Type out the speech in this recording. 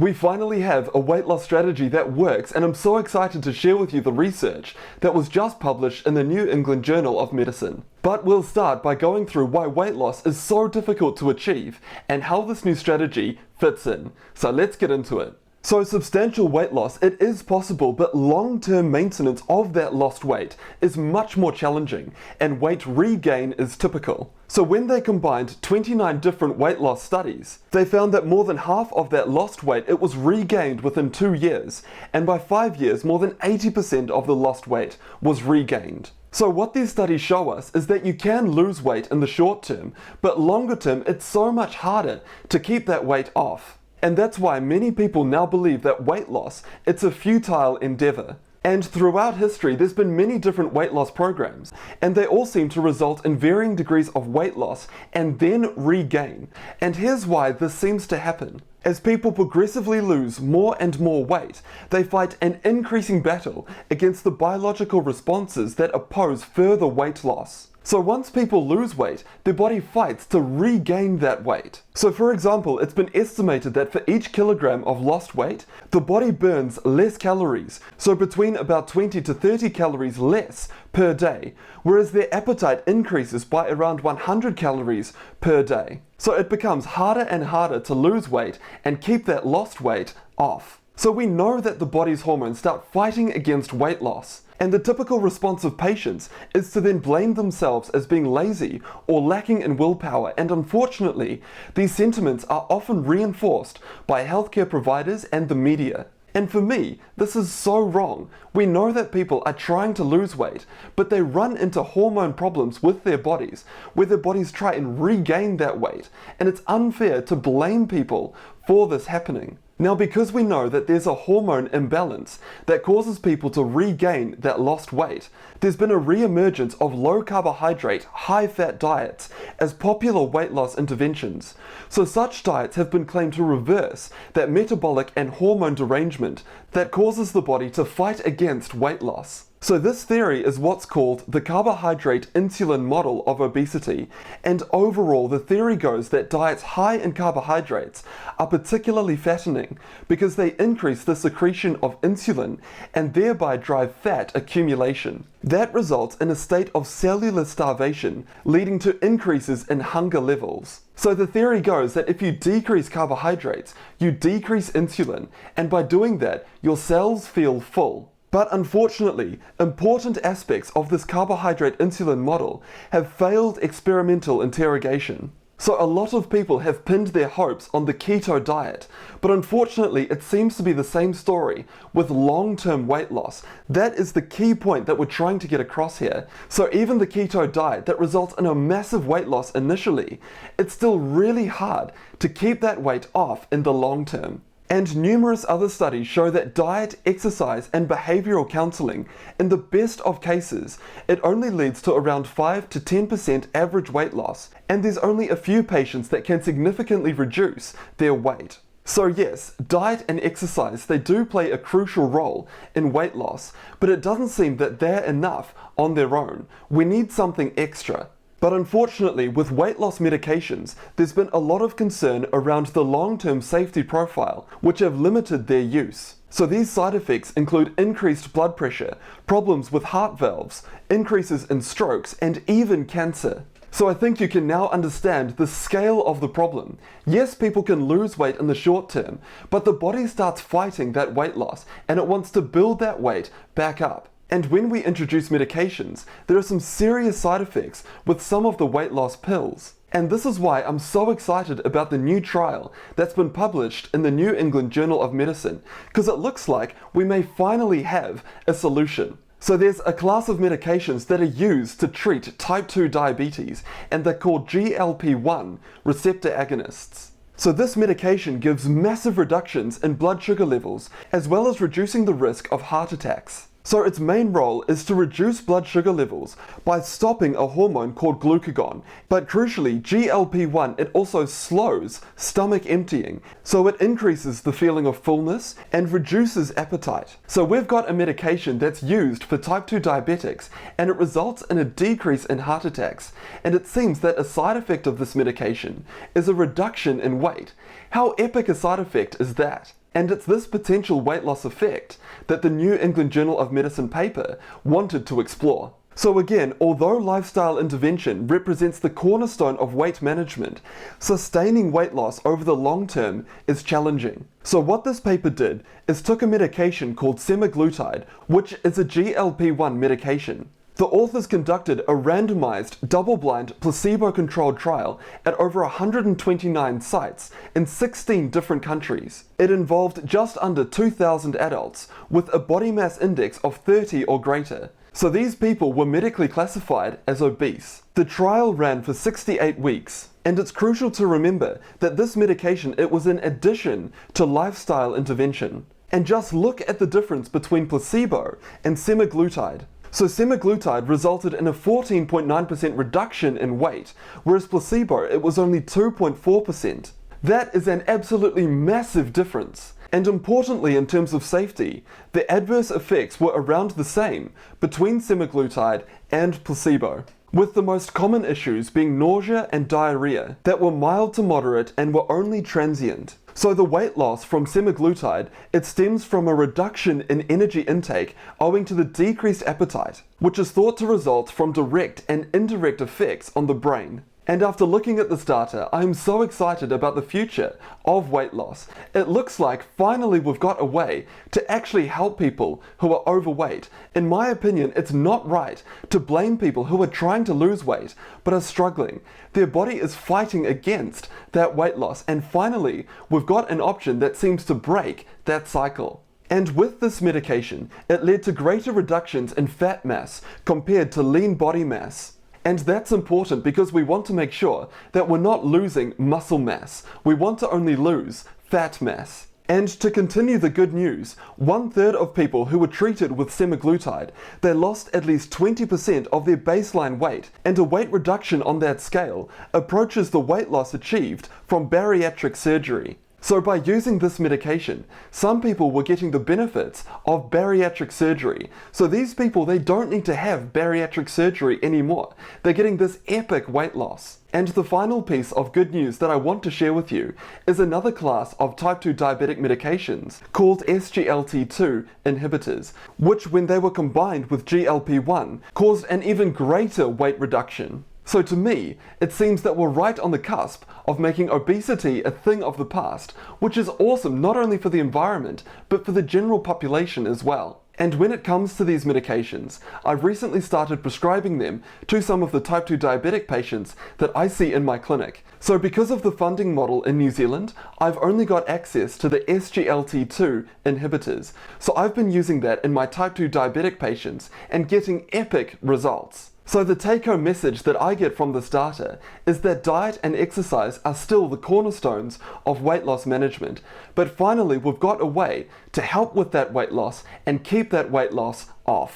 We finally have a weight loss strategy that works, and I'm so excited to share with you the research that was just published in the New England Journal of Medicine. But we'll start by going through why weight loss is so difficult to achieve and how this new strategy fits in. So let's get into it. So substantial weight loss, it is possible, but long-term maintenance of that lost weight is much more challenging, and weight regain is typical. So when they combined 29 different weight loss studies, they found that more than half of that lost weight, it was regained within 2 years, and by 5 years, more than 80% of the lost weight was regained. So what these studies show us is that you can lose weight in the short term, but longer term, it's so much harder to keep that weight off. And that's why many people now believe that weight loss, it's a futile endeavor. And throughout history, there's been many different weight loss programs, and they all seem to result in varying degrees of weight loss and then regain. And here's why this seems to happen. As people progressively lose more and more weight, they fight an increasing battle against the biological responses that oppose further weight loss. So once people lose weight, their body fights to regain that weight. So for example, it's been estimated that for each kilogram of lost weight, the body burns less calories, so between about 20 to 30 calories less per day, whereas their appetite increases by around 100 calories per day. So it becomes harder and harder to lose weight and keep that lost weight off. So we know that the body's hormones start fighting against weight loss. And the typical response of patients is to then blame themselves as being lazy or lacking in willpower, and unfortunately, these sentiments are often reinforced by healthcare providers and the media. And for me, this is so wrong. We know that people are trying to lose weight, but they run into hormone problems with their bodies, where their bodies try and regain that weight, and it's unfair to blame people for this happening. Now, because we know that there's a hormone imbalance that causes people to regain that lost weight, there's been a re-emergence of low-carbohydrate, high-fat diets as popular weight loss interventions. So such diets have been claimed to reverse that metabolic and hormone derangement that causes the body to fight against weight loss. So this theory is what's called the carbohydrate insulin model of obesity, and overall the theory goes that diets high in carbohydrates are particularly fattening because they increase the secretion of insulin and thereby drive fat accumulation. That results in a state of cellular starvation, leading to increases in hunger levels. So the theory goes that if you decrease carbohydrates, you decrease insulin, and by doing that, your cells feel full. But unfortunately, important aspects of this carbohydrate insulin model have failed experimental interrogation. So a lot of people have pinned their hopes on the keto diet, but unfortunately it seems to be the same story with long-term weight loss. That is the key point that we're trying to get across here. So even the keto diet that results in a massive weight loss initially, it's still really hard to keep that weight off in the long term. And numerous other studies show that diet, exercise, and behavioral counseling, in the best of cases, it only leads to around 5 to 10% average weight loss, and there's only a few patients that can significantly reduce their weight. So yes, diet and exercise, they do play a crucial role in weight loss, but it doesn't seem that they're enough on their own. We need something extra. But unfortunately, with weight loss medications, there's been a lot of concern around the long-term safety profile, which have limited their use. So these side effects include increased blood pressure, problems with heart valves, increases in strokes, and even cancer. So I think you can now understand the scale of the problem. Yes, people can lose weight in the short term, but the body starts fighting that weight loss, and it wants to build that weight back up. And when we introduce medications, there are some serious side effects with some of the weight loss pills. And this is why I'm so excited about the new trial that's been published in the New England Journal of Medicine, because it looks like we may finally have a solution. So there's a class of medications that are used to treat type 2 diabetes, and they're called GLP-1 receptor agonists. So this medication gives massive reductions in blood sugar levels, as well as reducing the risk of heart attacks. So its main role is to reduce blood sugar levels by stopping a hormone called glucagon. But crucially, GLP-1, it also slows stomach emptying, so it increases the feeling of fullness and reduces appetite. So we've got a medication that's used for type 2 diabetics, and it results in a decrease in heart attacks. And it seems that a side effect of this medication is a reduction in weight. How epic a side effect is that? And it's this potential weight loss effect that the New England Journal of Medicine paper wanted to explore. So again, although lifestyle intervention represents the cornerstone of weight management, sustaining weight loss over the long term is challenging. So what this paper did is took a medication called Semaglutide, which is a GLP-1 medication. The authors conducted a randomized, double-blind, placebo-controlled trial at over 129 sites in 16 different countries. It involved just under 2,000 adults with a body mass index of 30 or greater. So these people were medically classified as obese. The trial ran for 68 weeks, and it's crucial to remember that this medication, it was in addition to lifestyle intervention. And just look at the difference between placebo and semaglutide. So semaglutide resulted in a 14.9% reduction in weight, whereas placebo, it was only 2.4%. That is an absolutely massive difference. And importantly, in terms of safety, the adverse effects were around the same between semaglutide and placebo, with the most common issues being nausea and diarrhea that were mild to moderate and were only transient. So the weight loss from semaglutide, it stems from a reduction in energy intake owing to the decreased appetite, which is thought to result from direct and indirect effects on the brain. And after looking at this data, I am so excited about the future of weight loss. It looks like finally we've got a way to actually help people who are overweight. In my opinion, it's not right to blame people who are trying to lose weight but are struggling. Their body is fighting against that weight loss, and finally we've got an option that seems to break that cycle. And with this medication, it led to greater reductions in fat mass compared to lean body mass. And that's important because we want to make sure that we're not losing muscle mass. We want to only lose fat mass. And to continue the good news, 1/3 of people who were treated with semaglutide, they lost at least 20% of their baseline weight, and a weight reduction on that scale approaches the weight loss achieved from bariatric surgery. So by using this medication, some people were getting the benefits of bariatric surgery. So these people, they don't need to have bariatric surgery anymore. They're getting this epic weight loss. And the final piece of good news that I want to share with you is another class of type 2 diabetic medications called SGLT2 inhibitors, which when they were combined with GLP-1 caused an even greater weight reduction. So to me, it seems that we're right on the cusp of making obesity a thing of the past, which is awesome not only for the environment, but for the general population as well. And when it comes to these medications, I've recently started prescribing them to some of the type 2 diabetic patients that I see in my clinic. So because of the funding model in New Zealand, I've only got access to the SGLT2 inhibitors. So I've been using that in my type 2 diabetic patients and getting epic results. So the take-home message that I get from this data is that diet and exercise are still the cornerstones of weight loss management, but finally we've got a way to help with that weight loss and keep that weight loss off.